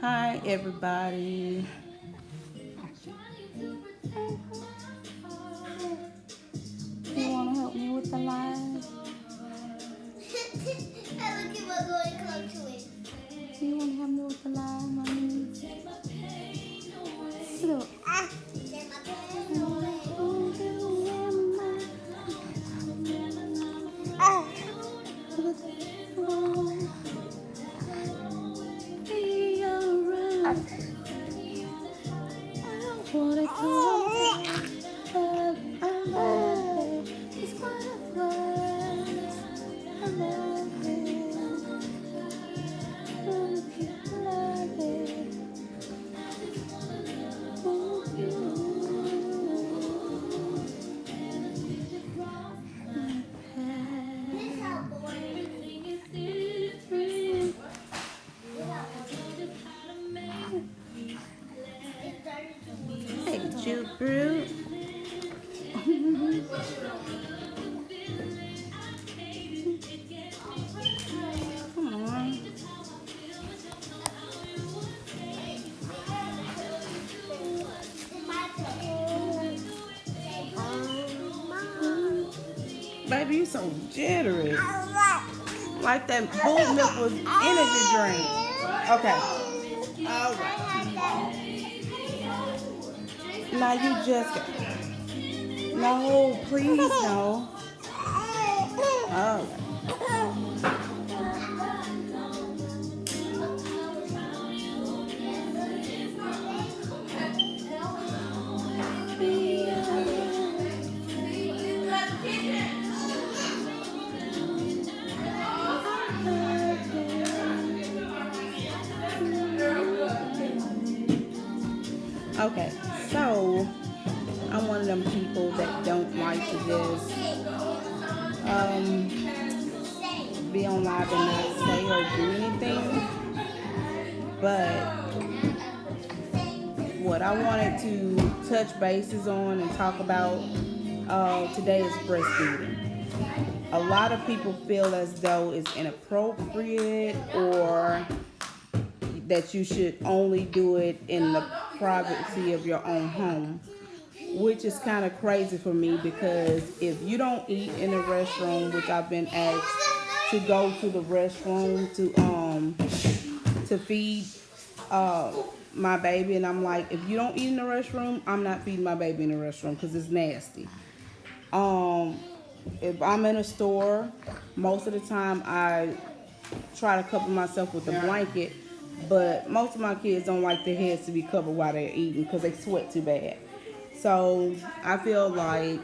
Hi, everybody. You want to help me with the live? You want to help me with the live, mommy? Look. Be alright. What I call I love it. It's butterflies. I love it. Love it. Hey, Jude Brew. Come on. Baby, you so jittery. Like that whole milk was energy drink. Okay. All right. Now you just got... No, please, no. All right. Okay, so I'm one of them people that don't like to just be on live and not say or do anything. But what I wanted to touch bases on and talk about today is breastfeeding. A lot of people feel as though it's inappropriate or that you should only do it in the privacy of your own home, which is kind of crazy for me because if you don't eat in the restroom, which I've been asked to go to the restroom to feed my baby, and I'm like, if you don't eat in the restroom, I'm not feeding my baby in the restroom because it's nasty. If I'm in a store, most of the time I try to cover myself with a blanket, but most of my kids don't like their heads to be covered while they're eating because they sweat too bad. So I feel like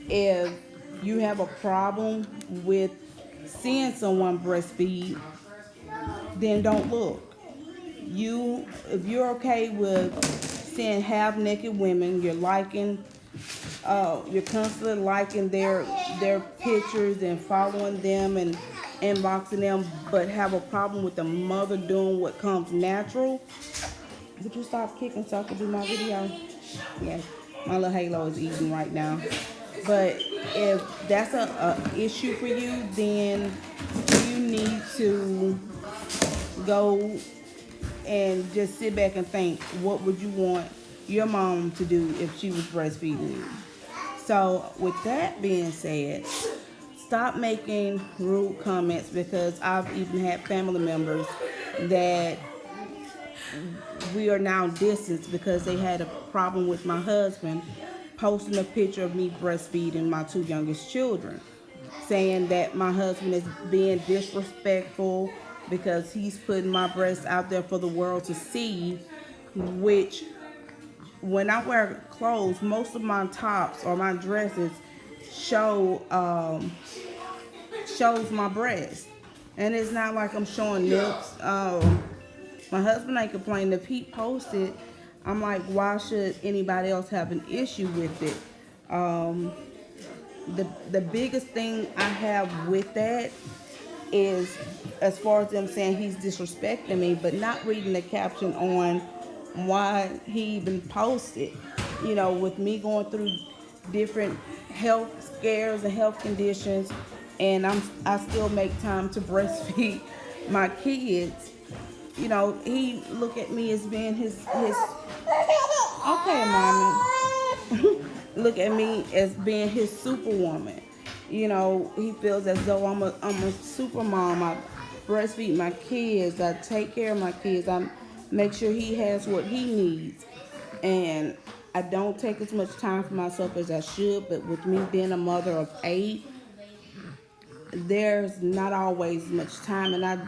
if you have a problem with seeing someone breastfeed, then don't look. If you're okay with seeing half-naked women, you're constantly liking their pictures and following them and inboxing them, but have a problem with the mother doing what comes natural. Would you stop kicking so I can do my video? Yeah, my little Halo is eating right now. But if that's a issue for you, then you need to go and just sit back and think, what would you want your mom to do if she was breastfeeding you? So with that being said, stop making rude comments, because I've even had family members that we are now distanced because they had a problem with my husband posting a picture of me breastfeeding my two youngest children, saying that my husband is being disrespectful because he's putting my breasts out there for the world to see, which when I wear clothes, most of my tops or my dresses shows my breast, and it's not like I'm showing nips. My husband ain't complaining if he posted. I'm like, why should anybody else have an issue with it? The biggest thing I have with that is, as far as them saying he's disrespecting me, but not reading the caption on why he even posted. With me going through different health scares and health conditions, and I still make time to breastfeed my kids. he look at me as being his. Okay, mommy. Look at me as being his superwoman. He feels as though I'm a super mom. I breastfeed my kids. I take care of my kids. I make sure he has what he needs. And I don't take as much time for myself as I should. But with me being a mother of 8, there's not always much time, and I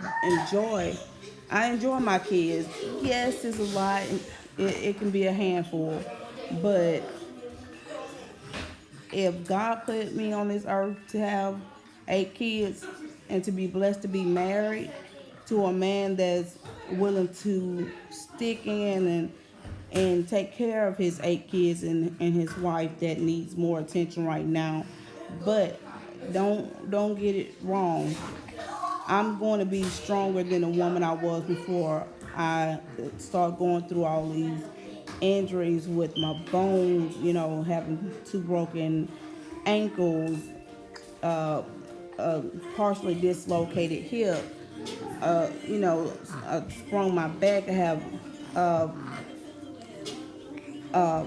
enjoy my kids. Yes, it's a lot. It can be a handful, but if God put me on this earth to have 8 kids and to be blessed to be married to a man that's willing to stick in and take care of his 8 kids and his wife that needs more attention right now. But don't get it wrong. I'm going to be stronger than the woman I was before I start going through all these injuries with my bones, having 2 broken ankles, uh, partially dislocated hip, I sprung my back. I have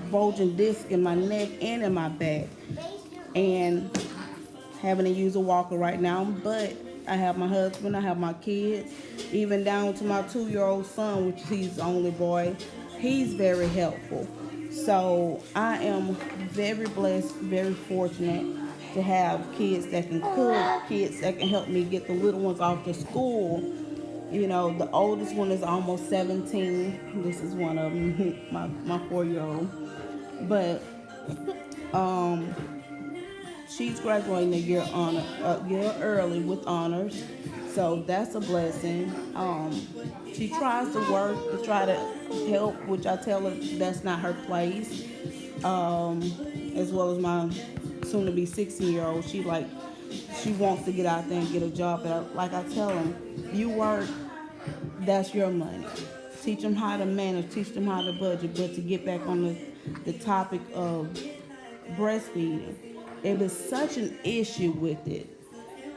bulging disc in my neck and in my back, and having to use a walker right now. But I have my husband, I have my kids, even down to my 2-year-old son, which he's the only boy. He's very helpful. So I am very blessed, very fortunate to have kids that can cook, kids that can help me get the little ones off to school. The oldest one is almost 17. This is one of them, my 4-year-old. But she's graduating a year early with honors, so that's a blessing. She tries to work to try to help, which I tell her that's not her place. As well as my soon-to-be 16-year-old, she wants to get out there and get a job. But like I tell them, you work, that's your money. Teach them how to manage, teach them how to budget. But to get back on the topic of breastfeeding, it is such an issue with it.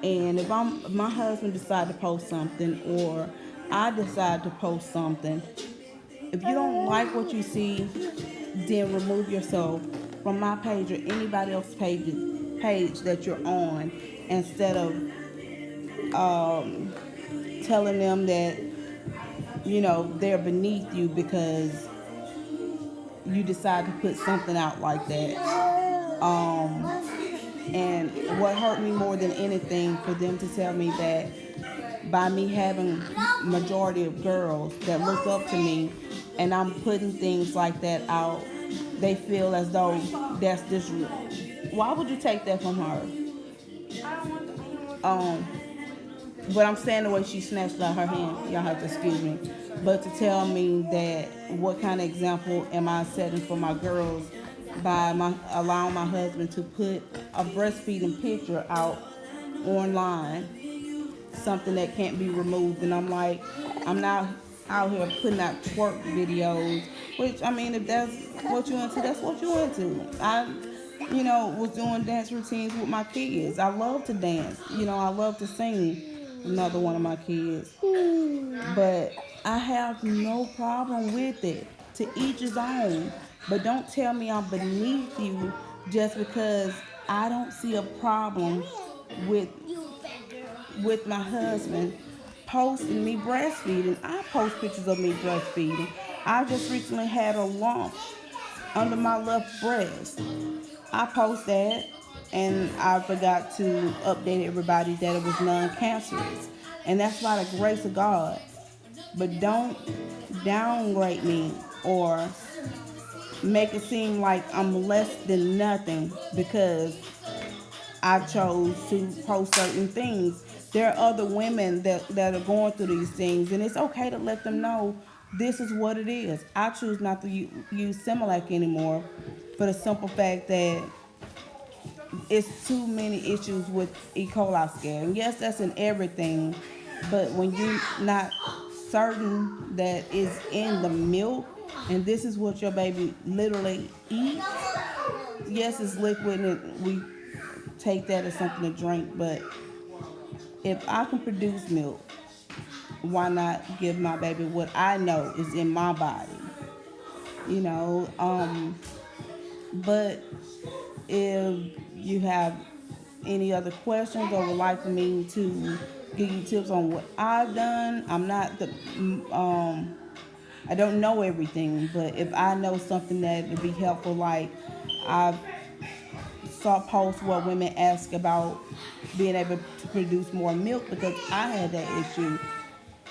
And if my husband decide to post something, or I decide to post something, if you don't like what you see, then remove yourself from my page or anybody else's page that you're on, instead of telling them that they're beneath you because you decide to put something out like that. And what hurt me more than anything, for them to tell me that by me having majority of girls that look up to me and I'm putting things like that out, they feel as though that's disrespectful. Why would you take that from her? But I'm saying the way she snatched out her hand, y'all have to excuse me. But to tell me that, what kind of example am I setting for my girls by allowing my husband to put a breastfeeding picture out online, something that can't be removed? And I'm like, I'm not out here putting out twerk videos, which, I mean, if that's what you into, that's what you into. I was doing dance routines with my kids. I love to dance. I love to sing. Another one of my kids. But I have no problem with it. To each his own. But don't tell me I'm beneath you just because I don't see a problem with my husband posting me breastfeeding. I post pictures of me breastfeeding. I just recently had a lump under my left breast. I post that, and I forgot to update everybody that it was non-cancerous. And that's by the grace of God. But don't downgrade me or make it seem like I'm less than nothing because I chose to post certain things. There are other women that are going through these things, and it's okay to let them know this is what it is. I choose not to use Similac anymore for the simple fact that it's too many issues with E. coli scare. And yes, that's in everything, but when you're not certain that it's in the milk and this is what your baby literally eats, yes, it's liquid and we take that as something to drink, but if I can produce milk why not give my baby what I know is in my body? You know, but if you have any other questions or would like for me to give you tips on what I've done, I'm not the I don't know everything, but if I know something that would be helpful, like I've saw posts where women ask about being able to produce more milk because I had that issue.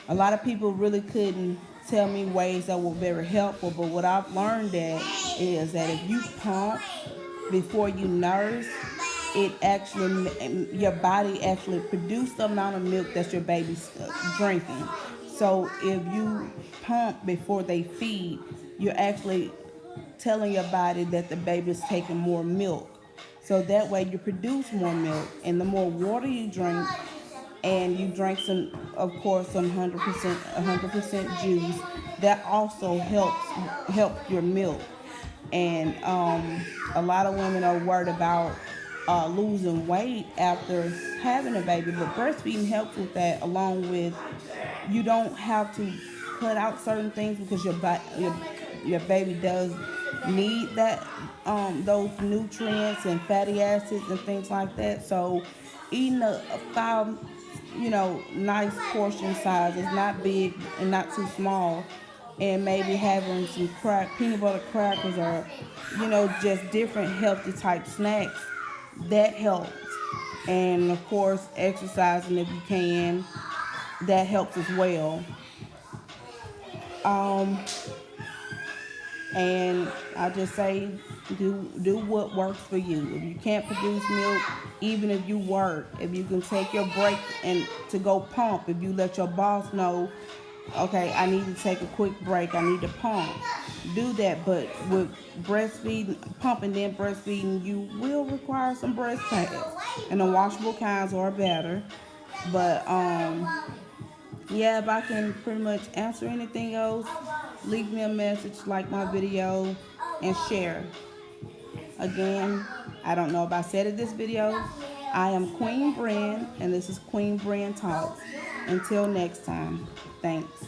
A lot of people really couldn't tell me ways that were very helpful, but what I've learned that is that if you pump before you nurse, it actually, your body actually produces the amount of milk that your baby's drinking. So if you pump before they feed, you're actually telling your body that the baby's taking more milk. So that way you produce more milk, and the more water you drink, and you drink some, of course, some 100% juice, that also help your milk. And a lot of women are worried about losing weight after having a baby, but breastfeeding helps with that. Along with, you don't have to cut out certain things because your baby does need that those nutrients and fatty acids and things like that. So eating a five, nice portion size is not big and not too small, and maybe having some peanut butter crackers, or just different healthy type snacks, that helps. And of course, exercising if you can, that helps as well. Um, and I just say, do what works for you. If you can't produce milk, even if you work, if you can take your break and to go pump, if you let your boss know, okay, I need to take a quick break, I need to pump, do that. But with breastfeeding, pumping then breastfeeding, you will require some breast pads, and the washable kinds are better. But yeah, if I can pretty much answer anything else, leave me a message, like my video, and share. Again, I don't know if I said it this video. I am Queen Brand, and this is Queen Brand Talks. Until next time, thanks.